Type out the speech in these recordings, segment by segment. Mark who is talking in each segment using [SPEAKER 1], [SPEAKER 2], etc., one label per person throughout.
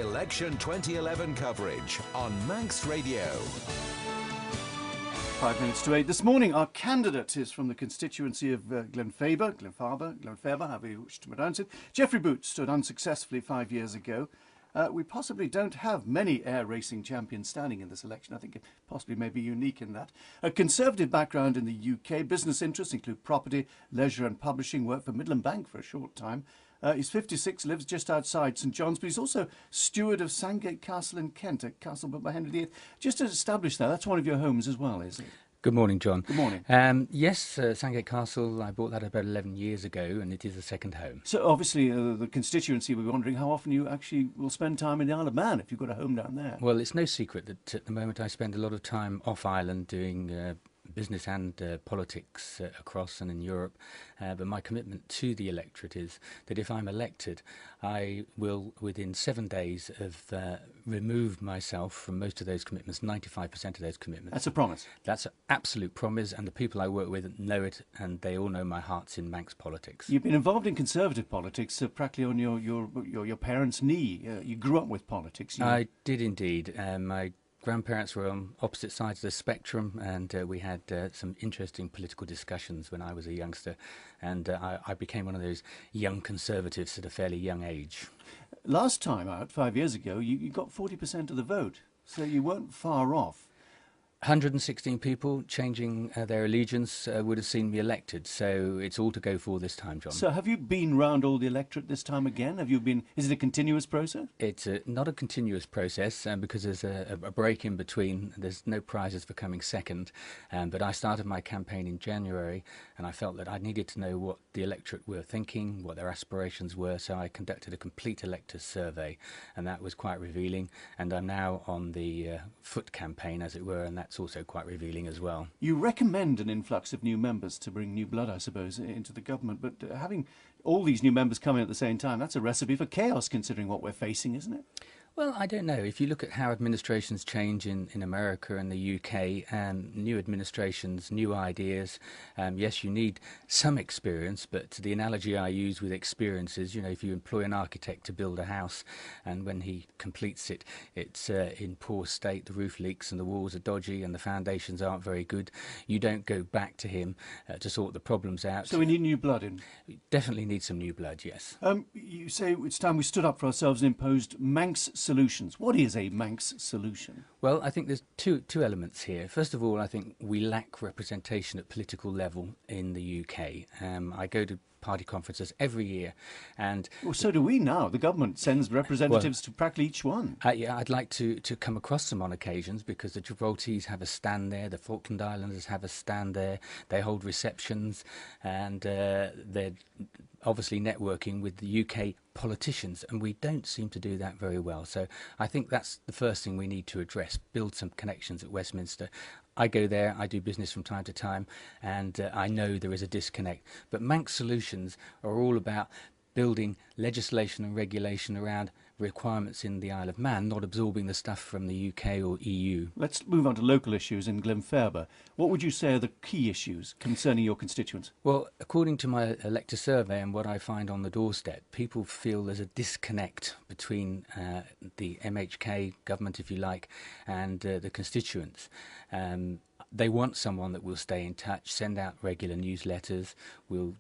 [SPEAKER 1] Election 2011 coverage on Manx Radio.
[SPEAKER 2] 5 minutes to 8 this morning. Our candidate is from the constituency of Glenfaba, however you wish to pronounce it. Geoffrey stood unsuccessfully 5 years ago. We possibly don't have many air racing champions standing in this election. I think it possibly may be unique in that. A conservative background in the UK. Business interests include property, leisure and publishing. Worked for Midland Bank for a short time. He's 56, lives just outside St John's, but he's also steward of Sandgate Castle in Kent, a castle built by Henry VIII. Just to establish that, that's one of your homes as well, is it?
[SPEAKER 3] Good morning, John.
[SPEAKER 2] Good morning.
[SPEAKER 3] Yes, Sandgate Castle, I bought that about 11 years ago, and it is a second home.
[SPEAKER 2] So obviously the constituency will be wondering how often you actually will spend time in the Isle of Man if you've got a home down there.
[SPEAKER 3] Well, it's no secret that at the moment I spend a lot of time off island doing business and politics across and in Europe, but my commitment to the electorate is that if I'm elected, I will, within 7 days, have removed myself from most of those commitments, 95% of those commitments.
[SPEAKER 2] That's a promise.
[SPEAKER 3] That's an absolute promise, and the people I work with know it, and they all know my heart's in Manx politics.
[SPEAKER 2] You've been involved in conservative politics practically on your parents' knee. You grew up with politics.
[SPEAKER 3] I did indeed. My grandparents were on opposite sides of the spectrum, and we had some interesting political discussions when I was a youngster, and I became one of those young conservatives at a fairly young age.
[SPEAKER 2] Last time out, 5 years ago, you got 40% of the vote, so you weren't far off.
[SPEAKER 3] 116 people changing their allegiance would have seen me elected, so it's all to go for this time, John.
[SPEAKER 2] So have you been round all the electorate this time again? Is it a continuous process?
[SPEAKER 3] It's not a continuous process because there's a break in between. There's no prizes for coming second, but I started my campaign in January, and I felt that I needed to know what the electorate were thinking, what their aspirations were, so I conducted a complete electors survey, and that was quite revealing, and I'm now on the foot campaign, as it were, and that's also quite revealing as well.
[SPEAKER 2] You recommend an influx of new members to bring new blood, I suppose, into the government, but having all these new members coming at the same time, that's a recipe for chaos considering what we're facing, isn't it?
[SPEAKER 3] Well, I don't know. If you look at how administrations change in America and the UK, new administrations, new ideas, yes, you need some experience, but the analogy I use with experience is, if you employ an architect to build a house, and when he completes it, it's in poor state, the roof leaks and the walls are dodgy and the foundations aren't very good, you don't go back to him to sort the problems out.
[SPEAKER 2] So we need new blood in?
[SPEAKER 3] We definitely need some new blood, yes.
[SPEAKER 2] You say it's time we stood up for ourselves and imposed Manx solutions. What is a Manx solution?
[SPEAKER 3] Well, I think there's two elements here. First of all, I think we lack representation at political level in the UK. I go to party conferences every year, and
[SPEAKER 2] well, so do we now. The government sends representatives to practically each one.
[SPEAKER 3] Yeah, I'd like to come across them on occasions, because the Gibraltars have a stand there, the Falkland Islanders have a stand there, they hold receptions, and they're obviously networking with the UK politicians, and we don't seem to do that very well. So I think that's the first thing we need to address, build some connections at Westminster. I go there, I do business from time to time, and I know there is a disconnect. But Manx solutions are all about building legislation and regulation around requirements in the Isle of Man, not absorbing the stuff from the UK or EU.
[SPEAKER 2] Let's move on to local issues in Glenfaba. What would you say are the key issues concerning your constituents?
[SPEAKER 3] Well, according to my elector survey and what I find on the doorstep, people feel there's a disconnect between the MHK government, if you like, and the constituents. They want someone that will stay in touch, send out regular newsletters, will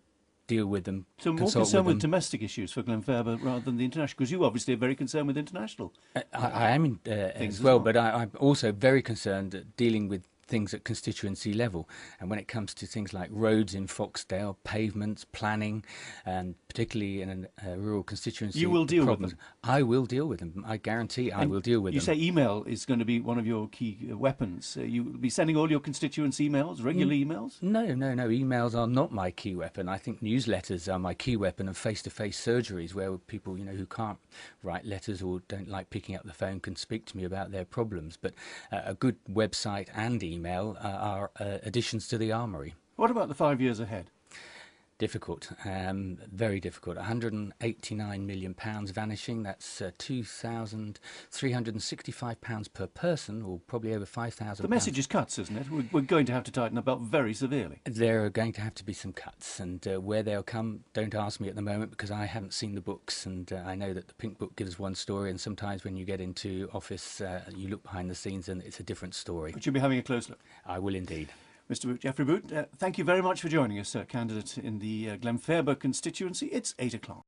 [SPEAKER 3] deal with them.
[SPEAKER 2] So more concerned with domestic issues for Glenfaba rather than the international, because you obviously are very concerned with international.
[SPEAKER 3] I am as well, but I'm also very concerned at dealing with things at constituency level, and when it comes to things like roads in Foxdale, pavements, planning, and particularly in a rural constituency,
[SPEAKER 2] you will deal with them.
[SPEAKER 3] I will deal with them. I guarantee I will deal with them.
[SPEAKER 2] You say email is going to be one of your key weapons. You will be sending all your constituents emails, regular emails?
[SPEAKER 3] No. Emails are not my key weapon. I think newsletters are my key weapon, and face-to-face surgeries where people, who can't write letters or don't like picking up the phone can speak to me about their problems. But a good website and email are additions to the armoury.
[SPEAKER 2] What about the 5 years ahead?
[SPEAKER 3] Difficult, very difficult. £189 million vanishing. That's £2,365 per person, or probably over £5,000.
[SPEAKER 2] The message is cuts, isn't it? We're going to have to tighten up very severely.
[SPEAKER 3] There are going to have to be some cuts, and where they'll come, don't ask me at the moment, because I haven't seen the books, and I know that the Pink Book gives one story, and sometimes when you get into office, you look behind the scenes and it's a different story.
[SPEAKER 2] But you'll be having a close look.
[SPEAKER 3] I will indeed.
[SPEAKER 2] Mr. Boot, Geoffrey Boot, thank you very much for joining us, candidate in the Glenfaba constituency. It's 8 o'clock.